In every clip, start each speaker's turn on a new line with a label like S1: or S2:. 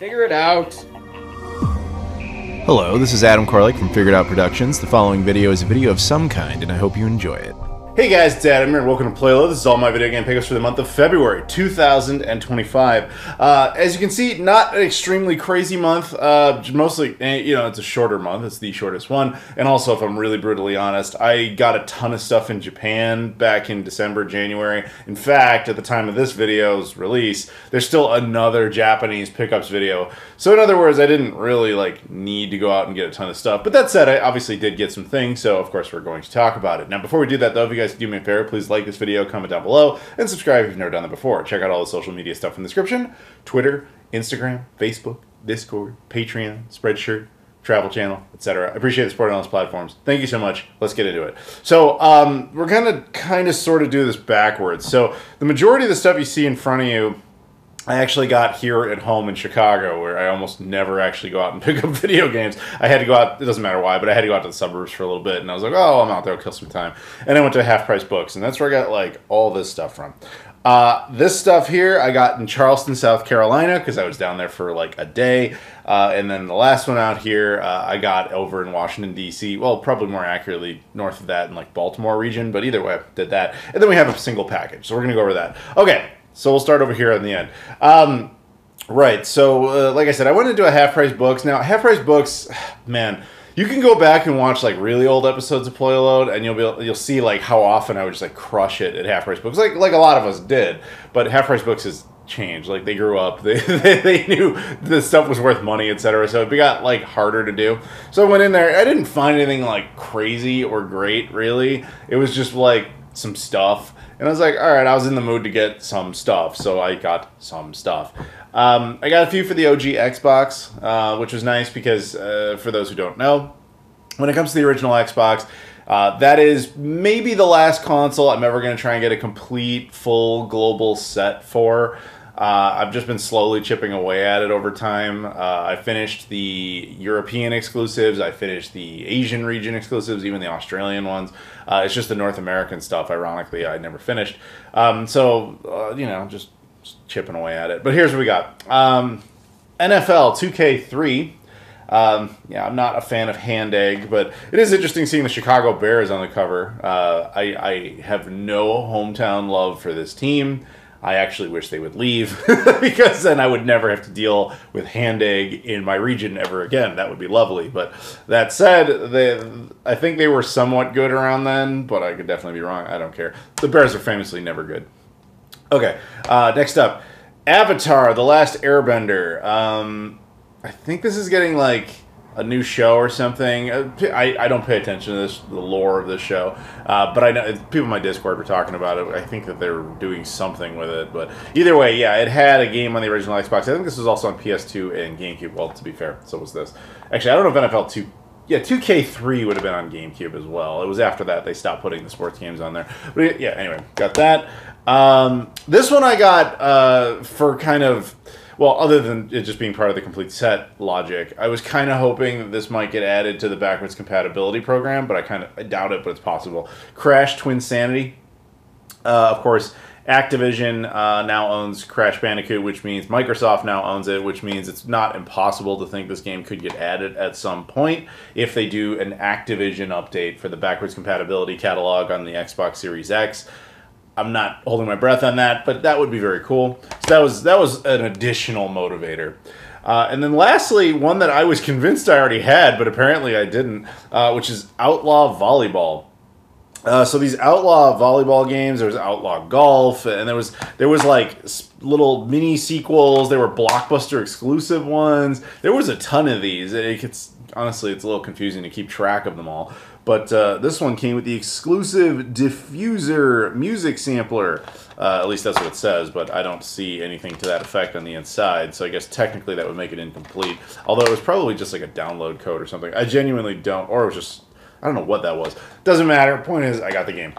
S1: Figure it out.
S2: Hello, this is Adam Koralik from Figured Out Productions. The following video is a video of some kind, and I hope you enjoy it.
S3: Hey guys, it's Adam here, and welcome to PlayLoad. This is all my video game pickups for the month of February 2025. As you can see, not an extremely crazy month. Mostly, you know, it's a shorter month. It's the shortest one. And also, if I'm really brutally honest, I got a ton of stuff in Japan back in December, January. In fact, at the time of this video's release, there's still another Japanese pickups video. So in other words, I didn't really need to go out and get a ton of stuff. But that said, I obviously did get some things, so of course we're going to talk about it. Now, before we do that, though, if you guys do me a favor, please like this video, comment down below, and subscribe if you've never done that before. Check out all the social media stuff in the description: Twitter, Instagram, Facebook, Discord, Patreon, Spreadshirt, Travel Channel, etc. I appreciate the support on those platforms. Thank you so much. Let's get into it. So we're gonna kind of sort of do this backwards. So the majority of the stuff you see in front of you, I actually got here at home in Chicago, where I almost never actually go out and pick up video games. I had to go out, it doesn't matter why, but I had to go out to the suburbs for a little bit, and I was like, oh, I'm out there, I'll kill some time. And I went to Half Price Books, and that's where I got all this stuff from. This stuff here I got in Charleston, South Carolina, because I was down there for a day. And then the last one out here I got over in Washington, D.C. Well, probably more accurately north of that in Baltimore region, but either way, I did that. And then we have a single package, so we're going to go over that. Okay. So we'll start over here in the end. Right, so like I said, I went into a Half Price Books. Now, Half Price Books, man, you can go back and watch really old episodes of PlayLoad, and you'll see how often I would just crush it at Half Price Books, like a lot of us did. But Half Price Books has changed. They grew up. They knew the stuff was worth money, etc. So it got harder to do. So I went in there. I didn't find anything crazy or great, really. It was just some stuff. And I was like, all right, I was in the mood to get some stuff, so I got some stuff. I got a few for the OG Xbox, which was nice because, for those who don't know, when it comes to the original Xbox, that is maybe the last console I'm ever going to try and get a complete, full, global set for. I've just been slowly chipping away at it over time. I finished the European exclusives. I finished the Asian region exclusives, even the Australian ones. It's just the North American stuff, ironically, I never finished. You know, just chipping away at it. But here's what we got. NFL 2K3. Yeah, I'm not a fan of Hand Egg, but it is interesting seeing the Chicago Bears on the cover. I have no hometown love for this team. I actually wish they would leave because then I would never have to deal with Hand Egg in my region ever again. That would be lovely. But that said, I think they were somewhat good around then, but I could definitely be wrong. I don't care. The Bears are famously never good. Okay, next up, Avatar: The Last Airbender. I think this is getting a new show or something. I don't pay attention to the lore of this show, but I know people in my Discord were talking about it. I think that they were doing something with it, but either way, yeah, it had a game on the original Xbox. I think this was also on PS2 and GameCube. Well, to be fair, so was this. Actually, I don't know if NFL 2... Yeah, 2K3 would have been on GameCube as well. It was after that they stopped putting the sports games on there. But yeah, anyway, got that. This one I got for kind of... Well, other than it just being part of the complete set logic, I was kind of hoping that this might get added to the backwards compatibility program, but I doubt it, but it's possible. Crash Twinsanity. Of course, Activision now owns Crash Bandicoot, which means Microsoft now owns it, which means it's not impossible to think this game could get added at some point if they do an Activision update for the backwards compatibility catalog on the Xbox Series X. I'm not holding my breath on that, but that would be very cool. So that was an additional motivator. And then lastly, one that I was convinced I already had, but apparently I didn't, which is Outlaw Volleyball. So these Outlaw Volleyball games, there was Outlaw Golf, and there was little mini sequels. There were Blockbuster exclusive ones. There was a ton of these. Honestly, it's a little confusing to keep track of them all. But this one came with the exclusive diffuser music sampler. At least that's what it says, but I don't see anything to that effect on the inside. So I guess technically that would make it incomplete. Although it was probably just a download code or something. I genuinely don't, or it was just, I don't know what that was. Doesn't matter. Point is, I got the game.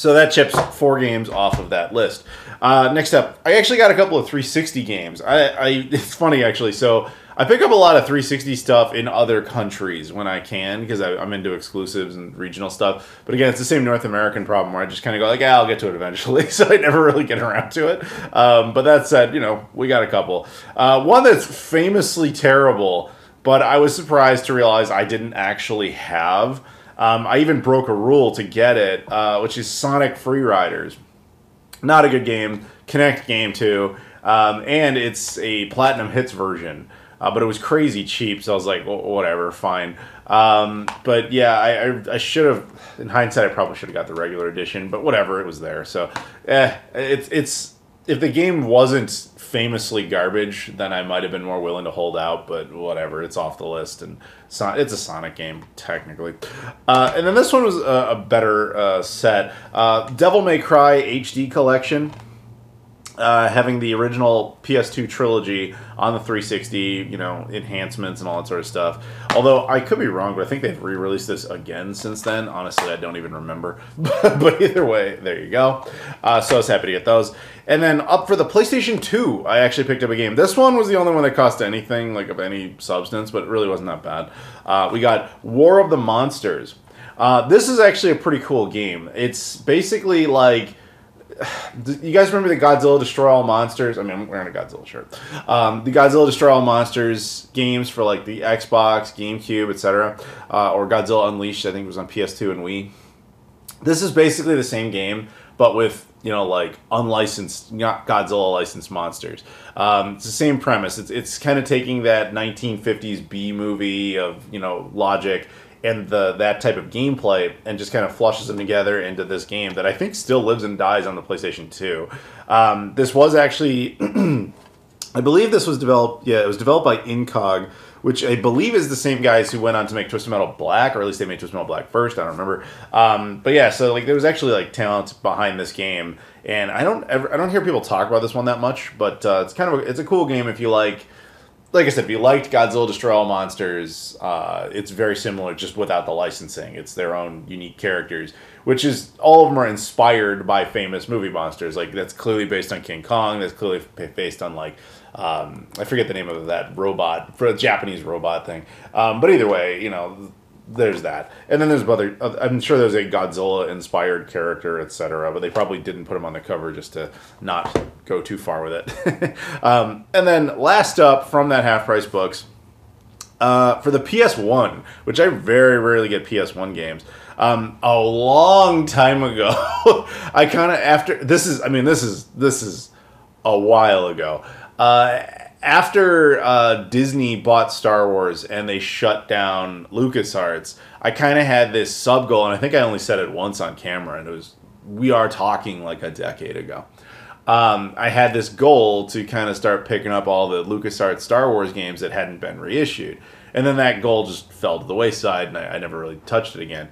S3: So that chips 4 games off of that list. Next up, I actually got a couple of 360 games. It's funny, actually. So I pick up a lot of 360 stuff in other countries when I can, because I'm into exclusives and regional stuff. But again, it's the same North American problem where I just kind of go like, I'll get to it eventually. So I never really get around to it. But that said, we got a couple. One that's famously terrible, but I was surprised to realize I didn't actually have. I even broke a rule to get it, which is Sonic Free Riders. Not a good game. Kinect game, too. And it's a Platinum Hits version. But it was crazy cheap, so I was like, well, whatever, fine. But yeah, I should have, in hindsight, I probably should have got the regular edition, but whatever, it was there. So, it's if the game wasn't famously garbage, then I might have been more willing to hold out, but whatever, it's off the list, and it's a Sonic game, technically. And then this one was a better set. Devil May Cry HD Collection. Having the original PS2 trilogy on the 360, enhancements and all that sort of stuff. Although, I could be wrong, but I think they've re-released this again since then. Honestly, I don't even remember. But either way, there you go. So I was happy to get those. And then up for the PlayStation 2, I actually picked up a game. This one was the only one that cost anything, like of any substance, but it really wasn't that bad. We got War of the Monsters. This is actually a pretty cool game. It's basically like... You guys remember the Godzilla Destroy All Monsters? I mean, I'm wearing a Godzilla shirt. The Godzilla Destroy All Monsters games for like the Xbox, GameCube, etc. Or Godzilla Unleashed, I think it was on PS2 and Wii. This is basically the same game, but with, like unlicensed, not Godzilla licensed monsters. It's the same premise. It's kind of taking that 1950s B movie of, logic and that type of gameplay, and just kind of flushes them together into this game that I think still lives and dies on the PlayStation 2. This was actually, I believe this was developed, it was developed by Incog, which I believe is the same guys who went on to make Twisted Metal Black, or at least they made Twisted Metal Black first, I don't remember. But yeah, so like there was actually like talent behind this game, and I don't hear people talk about this one that much, but it's a cool game if you like I said, if you liked Godzilla Destroy All Monsters, it's very similar, just without the licensing. It's their own unique characters, which is, all of them are inspired by famous movie monsters. Like, that's clearly based on King Kong. That's clearly based on, like, I forget the name of that robot, for a Japanese robot thing. But either way, there's that. And then there's other, I'm sure there's a Godzilla-inspired character, etc., but they probably didn't put him on the cover just to not go too far with it. And then last up from that half-price books, for the PS1, which I very rarely get PS1 games, a long time ago, I kind of, after, this is a while ago, after Disney bought Star Wars and they shut down LucasArts, I kind of had this sub-goal, and I think I only said it once on camera, and we are talking like a decade ago. I had this goal to kind of start picking up all the LucasArts Star Wars games that hadn't been reissued. And then that goal just fell to the wayside, and I never really touched it again.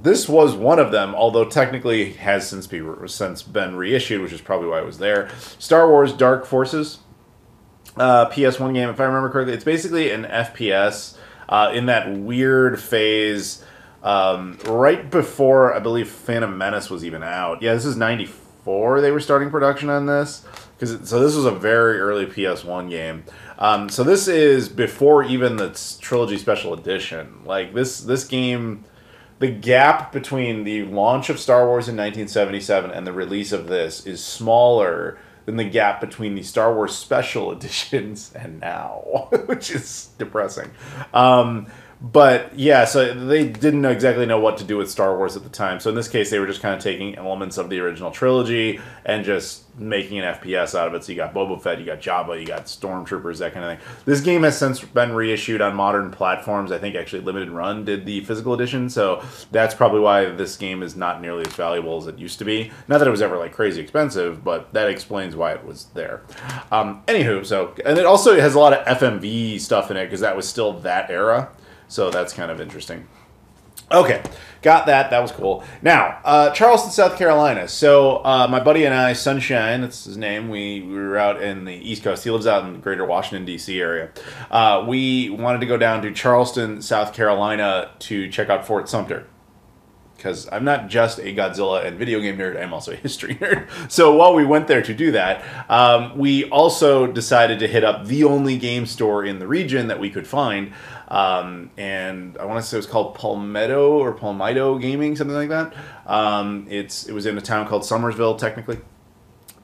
S3: This was one of them, although technically has since been reissued, which is probably why it was there. Star Wars Dark Forces. PS1 game, if I remember correctly. It's basically an FPS in that weird phase right before, I believe, Phantom Menace was even out. Yeah, this is 94 they were starting production on this. So this was a very early PS1 game. So this is before even the Trilogy Special Edition. Like, this game, the gap between the launch of Star Wars in 1977 and the release of this is smaller than the gap between the Star Wars Special Editions and now, which is depressing. But yeah, so they didn't exactly know what to do with Star Wars at the time. So in this case, they were just kind of taking elements of the original trilogy and just making an FPS out of it. So you got Boba Fett, you got Jabba, you got Stormtroopers, that kind of thing. This game has since been reissued on modern platforms. I think actually Limited Run did the physical edition. So that's probably why this game is not nearly as valuable as it used to be. Not that it was ever like crazy expensive, but that explains why it was there. Anywho, and it also has a lot of FMV stuff in it because that was still that era. So that's kind of interesting. Okay, got that. That was cool. Now, Charleston, South Carolina. So my buddy and I, Sunshine, that's his name, we were out in the East Coast. He lives out in the greater Washington, D.C. area. We wanted to go down to Charleston, South Carolina to check out Fort Sumter. because I'm not just a Godzilla and video game nerd, I'm also a history nerd. So while we went there to do that, we also decided to hit up the only game store in the region that we could find. And I want to say it was called Palmetto Gaming, something like that. It was in a town called Summersville, technically.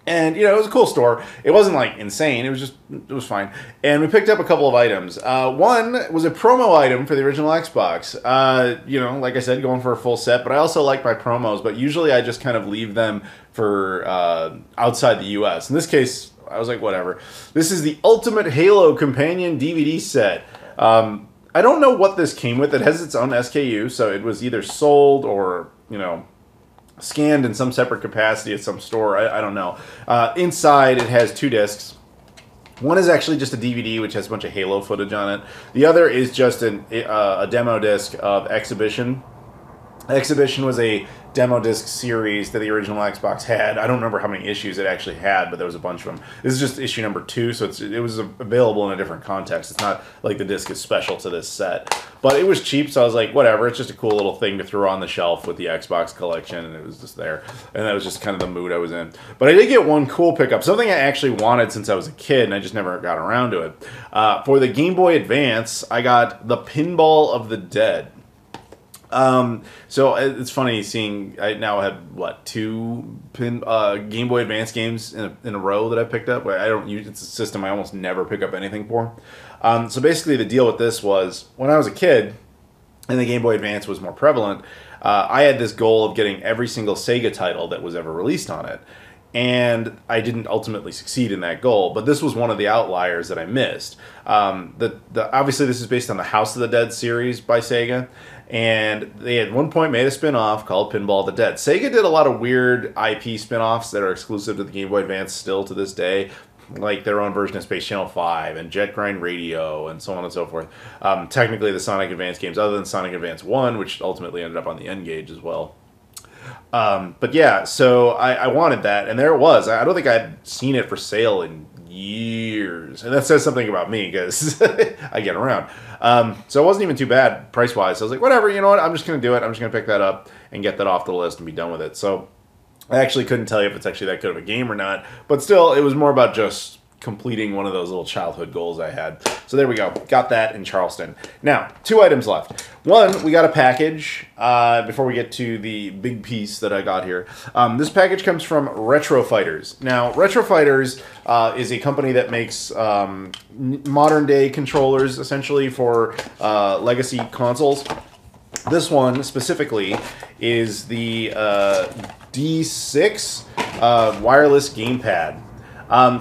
S3: And, you know, it was a cool store. It wasn't, like, insane. It was fine. And we picked up a couple of items. One was a promo item for the original Xbox. You know, like I said, going for a full set. But I also like my promos. But usually I just kind of leave them for outside the U.S. In this case, I was like, whatever. This is the Ultimate Halo Companion DVD set. I don't know what this came with. It has its own SKU. So it was either sold or, you know, scanned in some separate capacity at some store. I don't know. Inside, it has 2 discs. One is actually just a DVD, which has a bunch of Halo footage on it. The other is just a demo disc of Exhibition. Exhibition was a demo disc series that the original Xbox had. I don't remember how many issues it actually had, but there was a bunch of them. This is just issue number 2, so it was available in a different context. It's not like the disc is special to this set. But it was cheap, so I was like, whatever. It's just a cool little thing to throw on the shelf with the Xbox collection, and it was just there. And that was just kind of the mood I was in. But I did get one cool pickup, something I actually wanted since I was a kid, and I just never got around to it. For the Game Boy Advance, I got the Pinball of the Dead. So it's funny seeing, I now have, what, 2 Game Boy Advance games in a row that I picked up. I don't use, it's a system I almost never pick up anything for. So basically the deal with this was, when I was a kid, and the Game Boy Advance was more prevalent, I had this goal of getting every single Sega title that was ever released on it. And I didn't ultimately succeed in that goal, but this was one of the outliers that I missed. Obviously, this is based on the House of the Dead series by Sega, and they at one point made a spin-off called Pinball of the Dead. Sega did a lot of weird IP spin-offs that are exclusive to the Game Boy Advance still to this day, like their own version of Space Channel 5 and Jet Grind Radio and so on and so forth. Technically, the Sonic Advance games, other than Sonic Advance 1, which ultimately ended up on the N-Gage as well. But yeah, so I wanted that, and there it was. I don't think I'd seen it for sale in years, and that says something about me, because I get around. So it wasn't even too bad price-wise. So I was like, whatever, you know what, I'm just going to do it. I'm just going to pick that up and get that off the list and be done with it. So I actually couldn't tell you if it's actually that good of a game or not, but still, it was more about just completing one of those little childhood goals I had. So there we go. Got that in Charleston. Now, 2 items left. One, we got a package before we get to the big piece that I got here. This package comes from Retro Fighters. Now, Retro Fighters is a company that makes modern day controllers essentially for legacy consoles. This one specifically is the D6 wireless gamepad.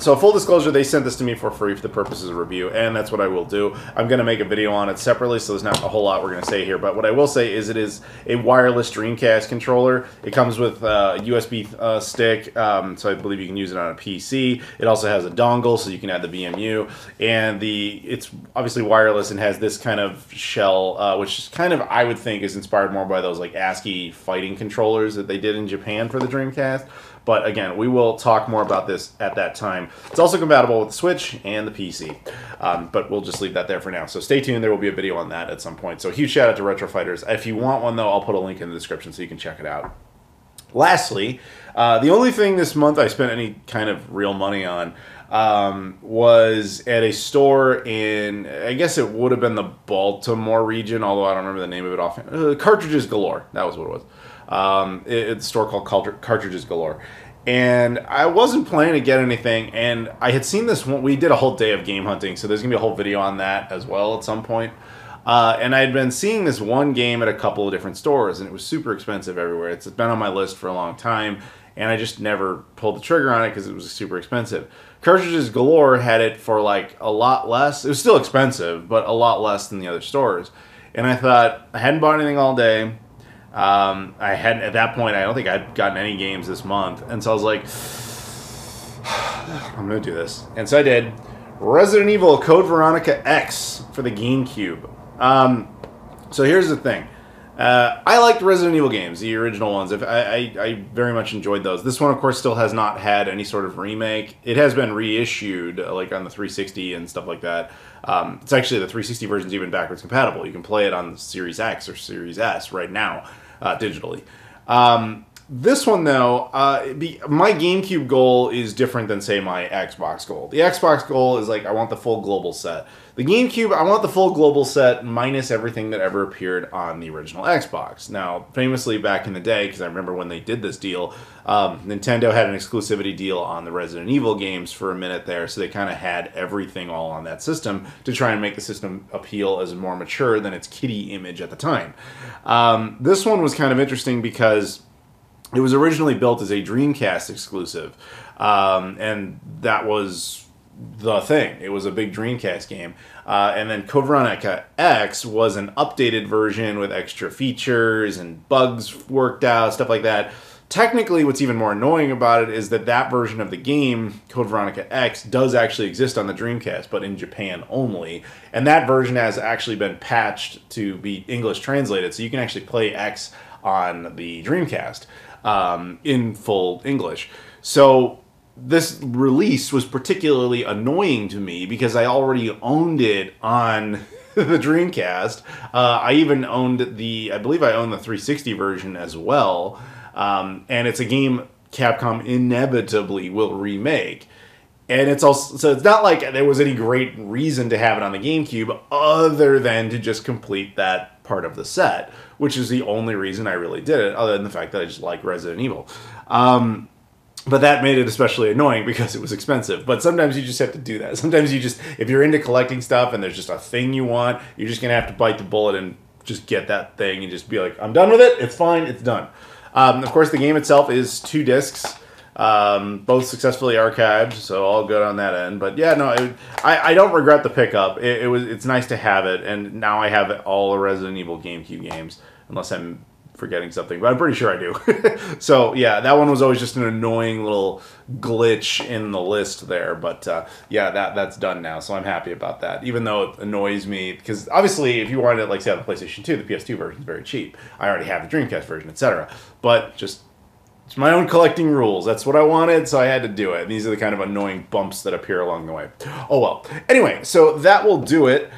S3: So full disclosure, they sent this to me for free for the purposes of review, and that's what I will do. I'm going to make a video on it separately, so there's not a whole lot we're going to say here, but what I will say is it is a wireless Dreamcast controller. It comes with a USB stick, so I believe you can use it on a PC. It also has a dongle, so you can add the VMU, and it's obviously wireless and has this kind of shell, which is kind of, I would think, is inspired more by those like ASCII fighting controllers that they did in Japan for the Dreamcast. But again, we will talk more about this at that time. It's also compatible with the Switch and the PC. But we'll just leave that there for now. So stay tuned. There will be a video on that at some point. So huge shout out to Retro Fighters. If you want one, though, I'll put a link in the description so you can check it out. Lastly, the only thing this month I spent any kind of real money on was at a store in, I guess it would have been the Baltimore region, although I don't remember the name of it offhand. Cartridges Galore. That was what it was. It's a store called Cartridges Galore. And I wasn't planning to get anything, and I had seen this one. We did a whole day of game hunting, so there's going to be a whole video on that as well at some point. And I had been seeing this one game at a couple of different stores, and it was super expensive everywhere. It's been on my list for a long time, and I just never pulled the trigger on it because it was super expensive. Cartridges Galore had it for like a lot less. It was still expensive, but a lot less than the other stores. And I thought, I hadn't bought anything all day. I hadn't, at that point, I don't think I'd gotten any games this month. And so I was like, I'm going to do this. And so I did. Resident Evil Code Veronica X for the GameCube. So here's the thing. I liked Resident Evil games, the original ones. I very much enjoyed those. This one, of course, still has not had any sort of remake. It has been reissued, like on the 360 and stuff like that. It's actually, the 360 version is even backwards compatible. You can play it on the Series X or Series S right now. digitally. This one, though, my GameCube goal is different than, say, my Xbox goal. The Xbox goal is like, I want the full global set. The GameCube, I want the full global set minus everything that ever appeared on the original Xbox. Now, famously back in the day, because I remember when they did this deal, Nintendo had an exclusivity deal on the Resident Evil games for a minute there, so they kind of had everything all on that system to try and make the system appeal as more mature than its kiddie image at the time. This one was kind of interesting because it was originally built as a Dreamcast exclusive, and that was the thing. It was a big Dreamcast game. And then Code Veronica X was an updated version with extra features and bugs worked out, stuff like that. Technically, what's even more annoying about it is that that version of the game, Code Veronica X, does actually exist on the Dreamcast, but in Japan only. And that version has actually been patched to be English translated, so you can actually play X on the Dreamcast in full English. So this release was particularly annoying to me because I already owned it on the Dreamcast. I even owned I believe I own the 360 version as well. And it's a game Capcom inevitably will remake. And it's also, so it's not like there was any great reason to have it on the GameCube other than to just complete that part of the set, which is the only reason I really did it, other than the fact that I just like Resident Evil. But that made it especially annoying because it was expensive. But sometimes you just have to do that. Sometimes you just, if you're into collecting stuff and there's just a thing you want, you're just going to have to bite the bullet and just get that thing and just be like, I'm done with it, it's fine, it's done. Of course, the game itself is 2 discs, both successfully archived, so all good on that end. But yeah, no, I don't regret the pickup. It's nice to have it, and now I have all the Resident Evil GameCube games, unless I'm forgetting something, but I'm pretty sure I do. So yeah, that one was always just an annoying little glitch in the list there, but yeah, that's done now, so I'm happy about that, even though it annoys me, because obviously if you wanted it, like say on the PlayStation 2, the PS2 version is very cheap. I already have the Dreamcast version, etc. But just, it's my own collecting rules. That's what I wanted, so I had to do it. And these are the kind of annoying bumps that appear along the way. Oh well. Anyway, so that will do it.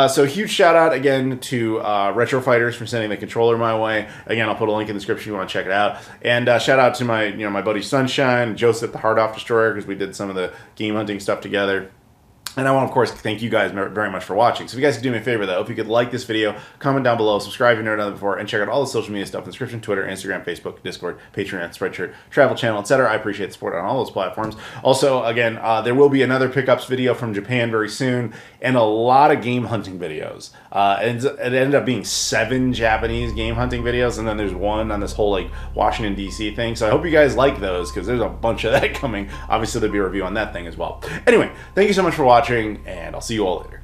S3: So huge shout out again to Retro Fighters for sending the controller my way. Again, I'll put a link in the description if you want to check it out. And shout out to my my buddy Sunshine, Joseph the Hard Off Destroyer, because we did some of the game hunting stuff together. And I want to, of course, thank you guys very much for watching. So if you guys could do me a favor, though, if you could like this video, comment down below, subscribe if you've never done it before, and check out all the social media stuff in the description: Twitter, Instagram, Facebook, Discord, Patreon, Spreadshirt, Travel Channel, etc. I appreciate the support on all those platforms. Also, again, there will be another pickups video from Japan very soon, and a lot of game hunting videos. It ended up being 7 Japanese game hunting videos, and then there's one on this whole like Washington, D.C. thing. So I hope you guys like those, because there's a bunch of that coming. Obviously, there'll be a review on that thing as well. Anyway, thank you so much for watching, and I'll see you all later.